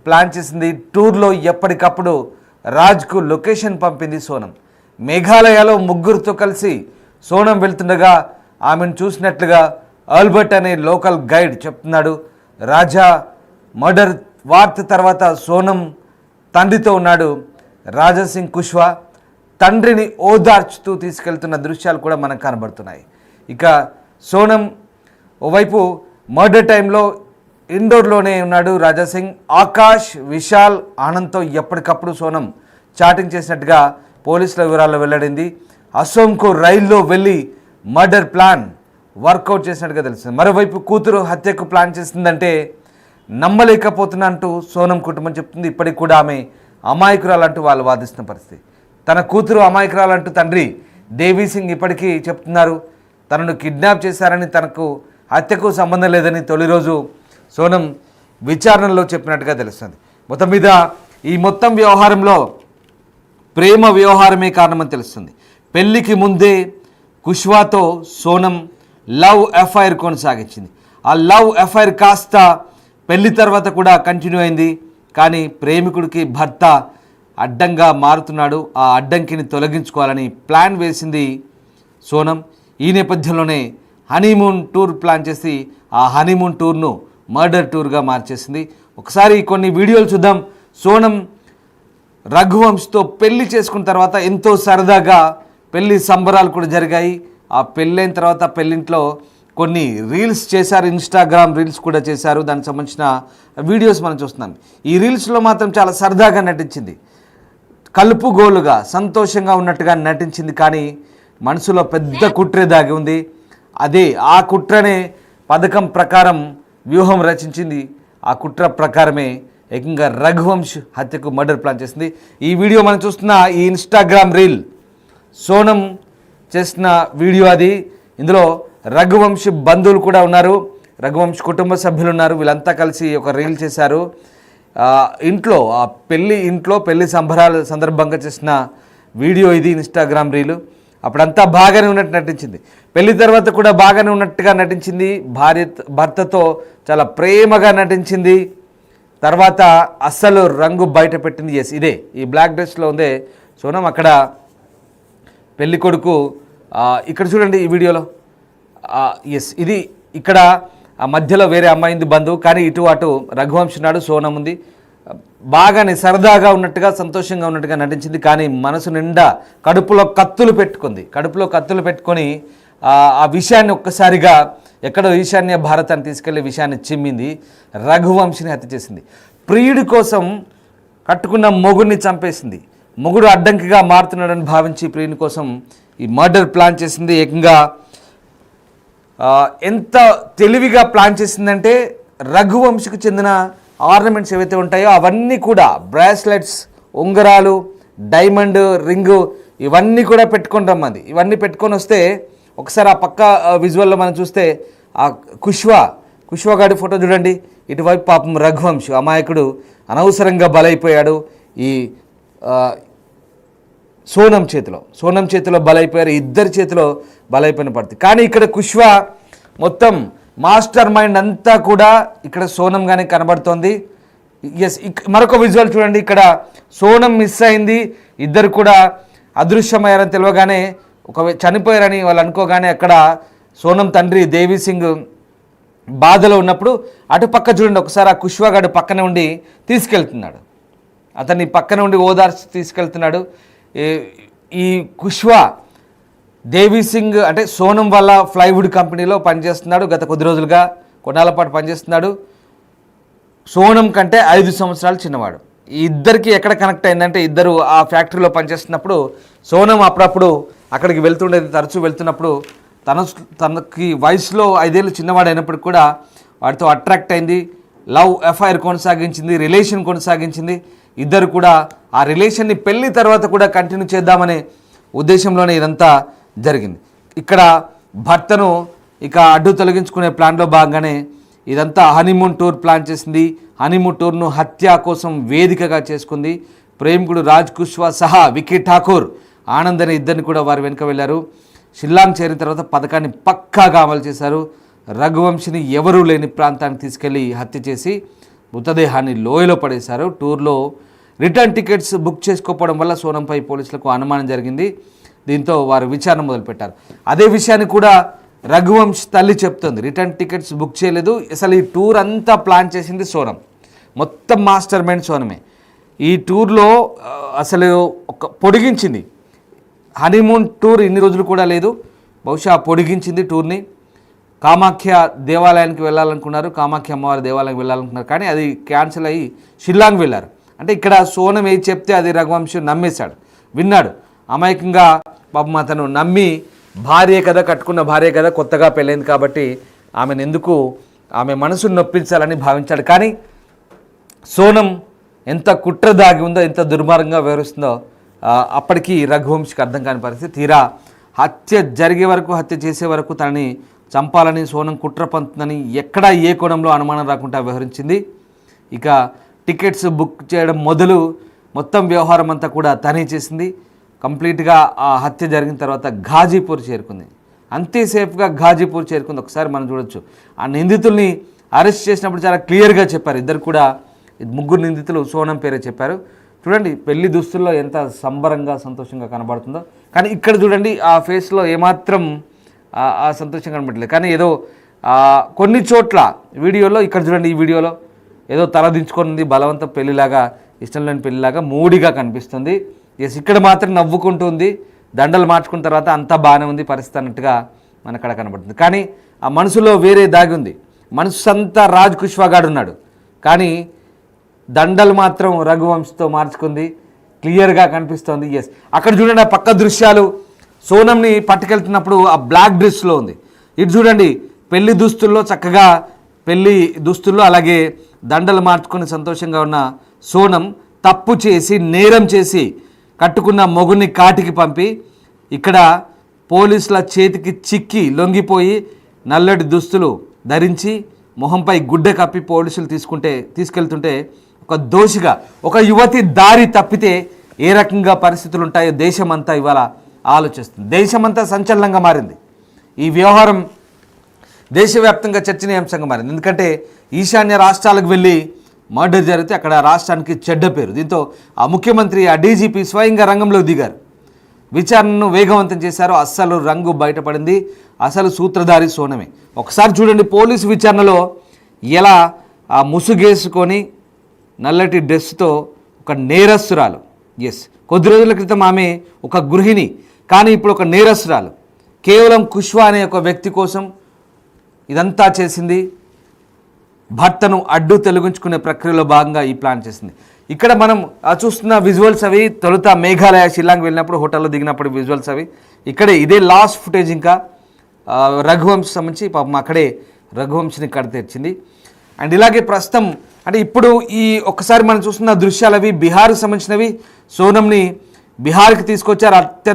Plan చేసింది. టూర్లో ఎప్పటికప్పుడు రాజ్కు లొకేషన్ పంపింది సోనం. మేఘాలయలో ముగ్గురితో కలిసి సోనం వెళ్తుండగా ఆమెను చూసినట్లుగా ఆల్బర్ట్ అనే లోకల్ గైడ్ చెప్తున్నాడు. రాజా మర్డర్ వార్త తర్వాత సోనం తండ్రితో ఉన్నాడు. రాజాసింగ్ కుష్వా తండ్రిని ఓదార్చుతూ తీసుకెళ్తున్న దృశ్యాలు కూడా మనకు కనబడుతున్నాయి. ఇక సోనం ఓవైపు మర్డర్ టైంలో ఇండోర్లోనే ఉన్నాడు. రాజాసింగ్, ఆకాష్, విశాల్, ఆనంద్తో ఎప్పటికప్పుడు సోనం చాటింగ్ చేసినట్టుగా పోలీసుల వివరాల్లో వెల్లడింది. అసోంకు రైల్లో వెళ్ళి మర్డర్ ప్లాన్ వర్కౌట్ చేసినట్టుగా తెలుస్తుంది. మరోవైపు కూతురు హత్యకు ప్లాన్ చేసిందంటే నమ్మలేకపోతున్నా అంటూ సోనం కుటుంబం చెప్తుంది. ఇప్పటికి కూడా ఆమె అమాయకురాలంటూ వాళ్ళు వాదిస్తున్న పరిస్థితి. తన కూతురు అమాయకురాలంటూ తండ్రి దేవీసింగ్ ఇప్పటికీ చెప్తున్నారు. తనను కిడ్నాప్ చేశారని, తనకు హత్యకు సంబంధం లేదని తొలి రోజు సోనం విచారణలో చెప్పినట్టుగా తెలుస్తుంది. మొత్తం మీద ఈ మొత్తం వ్యవహారంలో ప్రేమ వ్యవహారమే కారణమని తెలుస్తుంది. పెళ్లికి ముందే కుష్వాతో సోనం లవ్ అఫైర్ కొనసాగించింది. ఆ లవ్ అఫైర్ కాస్త పెళ్లి తర్వాత కూడా కంటిన్యూ అయింది. కానీ ప్రేమికుడికి భర్త అడ్డంగా మారుతున్నాడు. ఆ అడ్డంకిని తొలగించుకోవాలని ప్లాన్ వేసింది సోనం. ఈ నేపథ్యంలోనే హనీమూన్ టూర్ ప్లాన్ చేసి ఆ హనీమూన్ టూర్ను మర్డర్ టూర్గా మార్చేసింది. ఒకసారి కొన్ని వీడియోలు చూద్దాం. సోనం రఘువంశ్తో పెళ్లి చేసుకున్న తర్వాత ఎంతో సరదాగా పెళ్లి సంబరాలు కూడా జరిగాయి. ఆ పెళ్ళైన తర్వాత పెళ్ళింట్లో కొన్ని రీల్స్ చేశారు, ఇన్స్టాగ్రామ్ రీల్స్ కూడా చేశారు. దానికి సంబంధించిన వీడియోస్ మనం చూస్తున్నాం. ఈ రీల్స్లో మాత్రం చాలా సరదాగా నటించింది, కలుపుగోలుగా సంతోషంగా ఉన్నట్టుగా నటించింది. కానీ మనసులో పెద్ద కుట్రే దాగి ఉంది. అదే ఆ కుట్రనే పథకం ప్రకారం వ్యూహం రచించింది. ఆ కుట్ర ప్రకారమే ఏకంగా రఘువంశ్ హత్యకు మర్డర్ ప్లాన్ చేసింది. ఈ వీడియో మనం చూస్తున్న ఈ ఇన్స్టాగ్రామ్ రీల్ సోనం చేసిన వీడియో అది. ఇందులో రఘువంశ్ బంధువులు కూడా ఉన్నారు, రఘువంశ్ కుటుంబ సభ్యులు ఉన్నారు. వీళ్ళంతా కలిసి ఒక రీల్ చేశారు. ఇంట్లో ఆ పెళ్లి సంబరాల సందర్భంగా చేసిన వీడియో ఇది, ఇన్స్టాగ్రామ్ రీలు. అప్పుడంతా బాగానే ఉన్నట్టు నటించింది. పెళ్లి తర్వాత కూడా బాగానే ఉన్నట్టుగా నటించింది. భర్తతో చాలా ప్రేమగా నటించింది. తర్వాత అస్సలు రంగు బయట పెట్టింది. ఎస్, ఇదే ఈ బ్లాక్ డ్రెస్లో ఉందే సోనం. అక్కడ పెళ్లి కొడుకు ఇక్కడ చూడండి ఈ వీడియోలో. ఎస్, ఇది ఇక్కడ ఆ మధ్యలో వేరే అమ్మాయింది బంధువు. కానీ ఇటు అటు రఘువంశ్ నాడు సోనం ఉంది. బాగానే సరదాగా ఉన్నట్టుగా సంతోషంగా ఉన్నట్టుగా నటించింది. కానీ మనసు నిండా కడుపులో కత్తులు పెట్టుకొని ఆ విషయాన్ని ఒక్కసారిగా ఎక్కడో ఈశాన్య భారతాన్ని తీసుకెళ్లి విషయాన్ని చిమ్మింది. రఘువంశిని హత్య చేసింది. ప్రియుడి కోసం కట్టుకున్న మొగుడిని చంపేసింది. మొగుడు అడ్డంకిగా మారుతున్నాడని భావించి ప్రియుని కోసం ఈ మర్డర్ ప్లాన్ చేసింది. ఏకంగా ఎంత తెలివిగా ప్లాన్ చేసిందంటే రఘువంశికి చెందిన ఆర్నమెంట్స్ ఏవైతే ఉంటాయో అవన్నీ కూడా, బ్రాస్లెట్స్, ఉంగరాలు, డైమండ్ రింగు, ఇవన్నీ కూడా పెట్టుకొని రమ్మంది. ఇవన్నీ పెట్టుకొని వస్తే ఒకసారి ఆ పక్క విజువల్లో మనం చూస్తే ఆ కుష్వా గాడి ఫోటో చూడండి. ఇటువైపు పాపం రఘువంశ్ అమాయకుడు అనవసరంగా బలైపోయాడు. ఈ సోనం చేతిలో బలైపోయారు. ఇద్దరి చేతిలో బలైపోయిన పడుతుంది. కానీ ఇక్కడ కుష్వా మొత్తం మాస్టర్ మైండ్ అంతా కూడా ఇక్కడ సోనంగానే కనబడుతోంది. ఎస్, మరొక విజువల్ చూడండి. ఇక్కడ సోనం మిస్ అయింది. ఇద్దరు కూడా అదృశ్యమయ్యారని తెలియగానే, చనిపోయారని వాళ్ళు అనుకోగానే అక్కడ సోనం తండ్రి దేవీసింగ్ బాధలో ఉన్నప్పుడు అటుపక్క చూడండి ఒకసారి ఆ కుష్వాగాడు పక్కనే ఉండి తీసుకెళ్తున్నాడు. అతన్ని పక్కన ఉండి ఓదార్చి తీసుకెళ్తున్నాడు. ఈ కుష్వా దేవీసింగ్ అంటే సోనం వల్ల ప్లైవుడ్ కంపెనీలో పనిచేస్తున్నాడు. గత కొన్నాళ్ళ పాటు పనిచేస్తున్నాడు. సోనం కంటే 5 సంవత్సరాలు చిన్నవాడు. ఈ ఇద్దరికి ఎక్కడ కనెక్ట్ అయిందంటే, ఇద్దరు ఆ ఫ్యాక్టరీలో పనిచేస్తున్నప్పుడు సోనం అప్పుడప్పుడు అక్కడికి వెళ్తుండేది. తరచూ వెళ్తున్నప్పుడు తనకి వయసులో 5 ఏళ్ళు చిన్నవాడు అయినప్పటికి కూడా వాడితో అట్రాక్ట్ అయింది. లవ్ అఫైర్ కొనసాగించింది, రిలేషన్ కొనసాగించింది. ఇద్దరు కూడా ఆ రిలేషన్ని పెళ్లి తర్వాత కూడా కంటిన్యూ చేద్దామనే ఉద్దేశంలోనే ఇదంతా జరిగింది. ఇక్కడ భర్తను ఇక అడ్డు తొలగించుకునే ప్లాన్లో భాగంగానే ఇదంతా హనీమూన్ టూర్ ప్లాన్ చేసింది. హనీమూన్ టూర్ను హత్య కోసం వేదికగా చేసుకుంది. ప్రేమికుడు రాజ్ కుష్వా సహా వికీ ఠాకూర్, ఆనంద్ అనే ఇద్దరిని కూడా వారు వెనుక వెళ్ళారు. షిల్లాంగ్ చేరిన తర్వాత పథకాన్ని పక్కాగా అమలు చేశారు. రఘువంశిని ఎవరూ లేని ప్రాంతానికి తీసుకెళ్లి హత్య చేసి మృతదేహాన్ని లోయలో పడేశారు. టూర్లో రిటర్న్ టికెట్స్ బుక్ చేసుకోకపోవడం వల్ల సోనంపై పోలీసులకు అనుమానం జరిగింది. దీంతో వారు విచారణ మొదలుపెట్టారు. అదే విషయాన్ని కూడా రఘువంశ్ తల్లి చెప్తుంది. రిటర్న్ టికెట్స్ బుక్ చేయలేదు, అసలు ఈ టూర్ అంతా ప్లాన్ చేసింది సోనం, మొత్తం మాస్టర్ మైండ్ సోనమే. ఈ టూర్లో అసలు ఒక పొడిగించింది. హనీమూన్ టూర్ ఇన్ని రోజులు కూడా లేదు, బహుశా పొడిగించింది టూర్ని. కామాఖ్య దేవాలయానికి వెళ్ళాలనుకున్నారు, కామాఖ్య అమ్మవారి దేవాలయానికి వెళ్ళాలనుకున్నారు, కానీ అది క్యాన్సిల్ అయ్యి షిల్లాంగ్ వెళ్ళారు. అంటే ఇక్కడ సోనం ఏది చెప్తే అది రఘువంశ్ నమ్మేశాడు, విన్నాడు. అమాయకంగా పాపం అతను నమ్మి భార్య కదా, కట్టుకున్న భార్య కదా, కొత్తగా పెళ్ళైంది కాబట్టి ఆమెను ఎందుకు ఆమె మనసును నొప్పించాలని భావించాడు. కానీ సోనం ఎంత కుట్ర దాగి ఉందో, ఎంత దుర్మార్గంగా వ్యవహరిస్తుందో అప్పటికీ రఘువంశ్కి అర్థం కాని పరిస్థితి. తీరా హత్య జరిగే వరకు, హత్య చేసే వరకు తనని చంపాలని సోనం కుట్ర పంతుందని ఎక్కడా ఏ కోణంలో అనుమానం రాకుండా వ్యవహరించింది. ఇక టికెట్స్ బుక్ చేయడం మొదలు మొత్తం వ్యవహారం అంతా కూడా తనే చేసింది. కంప్లీట్గా ఆ హత్య జరిగిన తర్వాత ఘాజీపూర్ చేరుకుంది. అంతేసేపుగా ఘాజీపూర్ చేరుకుంది. ఒకసారి మనం చూడొచ్చు. ఆ నిందితుల్ని అరెస్ట్ చేసినప్పుడు చాలా క్లియర్గా చెప్పారు. ఇద్దరు కూడా, ముగ్గురు నిందితులు సోనం పేరే చెప్పారు. చూడండి పెళ్లి దుస్తుల్లో ఎంత సంబరంగా సంతోషంగా కనబడుతుందో, కానీ ఇక్కడ చూడండి ఆ ఫేస్లో ఏమాత్రం ఆ సంతోషం కనబడలేదు. కానీ ఏదో కొన్ని చోట్ల వీడియోలో, ఇక్కడ చూడండి ఈ వీడియోలో ఏదో తల దించుకొని బలవంత పెళ్లిలాగా, ఇష్టం లేని పెళ్లిలాగా మూడిగా కనిపిస్తుంది. ఎస్, ఇక్కడ మాత్రం నవ్వుకుంటుంది. దండలు మార్చుకున్న తర్వాత అంతా బాగానే ఉంది పరిస్థితి అన్నట్టుగా మన అక్కడ కనబడుతుంది. కానీ ఆ మనసులో వేరే దాగి ఉంది. మనసు అంతా రాజ్ కుష్వాగాడు ఉన్నాడు, కానీ దండలు మాత్రం రఘువంశ్తో మార్చుకుంది, క్లియర్గా కనిపిస్తోంది. ఎస్, అక్కడ చూడండి ఆ పక్క దృశ్యాలు, సోనంని పట్టుకెళ్తున్నప్పుడు ఆ బ్లాక్ డ్రెస్లో ఉంది. ఇటు చూడండి పెళ్లి దుస్తుల్లో, చక్కగా పెళ్లి దుస్తుల్లో, అలాగే దండలు మార్చుకొని సంతోషంగా ఉన్న సోనం తప్పు చేసి, నేరం చేసి కట్టుకున్న మొగుడిని కాటికి పంపి ఇక్కడ పోలీసుల చేతికి చిక్కి లొంగిపోయి నల్లటి దుస్తులు ధరించి మొహంపై గుడ్డ కప్పి పోలీసులు తీసుకెళ్తుంటే ఒక దోషిగా ఒక యువతి దారి తప్పితే ఏ రకంగా పరిస్థితులు ఉంటాయో దేశమంతా ఇవాళ ఆలోచిస్తుంది. దేశమంతా సంచలనంగా మారింది. ఈ వ్యవహారం దేశవ్యాప్తంగా చర్చనీయాంశంగా మారింది. ఎందుకంటే ఈశాన్య రాష్ట్రాలకు వెళ్ళి మర్డర్ జరిగితే అక్కడ రాష్ట్రానికి చెడ్డ పేరు. దీంతో ఆ ముఖ్యమంత్రి, ఆ డీజీపీ స్వయంగా రంగంలోకి దిగారు, విచారణను వేగవంతం చేశారు. అస్సలు రంగు బయటపడింది, అసలు సూత్రధారి సోనమే. ఒకసారి చూడండి పోలీసు విచారణలో ఎలా ఆ ముసుగేసుకొని నల్లటి డ్రెస్తో ఒక నేరస్తురాలు, ఎస్ కొద్ది రోజుల క్రితం ఆమె ఒక గృహిణి, కానీ ఇప్పుడు ఒక నేరస్తురాలు, కేవలం కుష్వా అనే ఒక వ్యక్తి కోసం ఇదంతా చేసింది. భర్తను అడ్డు తొలగించుకునే ప్రక్రియలో భాగంగా ఈ ప్లాన్ చేసింది. ఇక్కడ మనం చూస్తున్న విజువల్స్ అవి తొలుత మేఘాలయ షిల్లాంగ్ వెళ్ళినప్పుడు హోటల్లో దిగినప్పుడు విజువల్స్ అవి. ఇక్కడే ఇదే లాస్ట్ ఫుటేజ్. ఇంకా రఘువంశ్ సంబంధించి పాపం అక్కడే రఘువంశ్ని కడతీర్చింది. అండ్ ఇలాగే ప్రస్తుతం అంటే ఇప్పుడు ఈ ఒక్కసారి మనం చూస్తున్న దృశ్యాలు అవి బీహార్కి సంబంధించినవి. సోనంని బీహార్కి తీసుకొచ్చారు.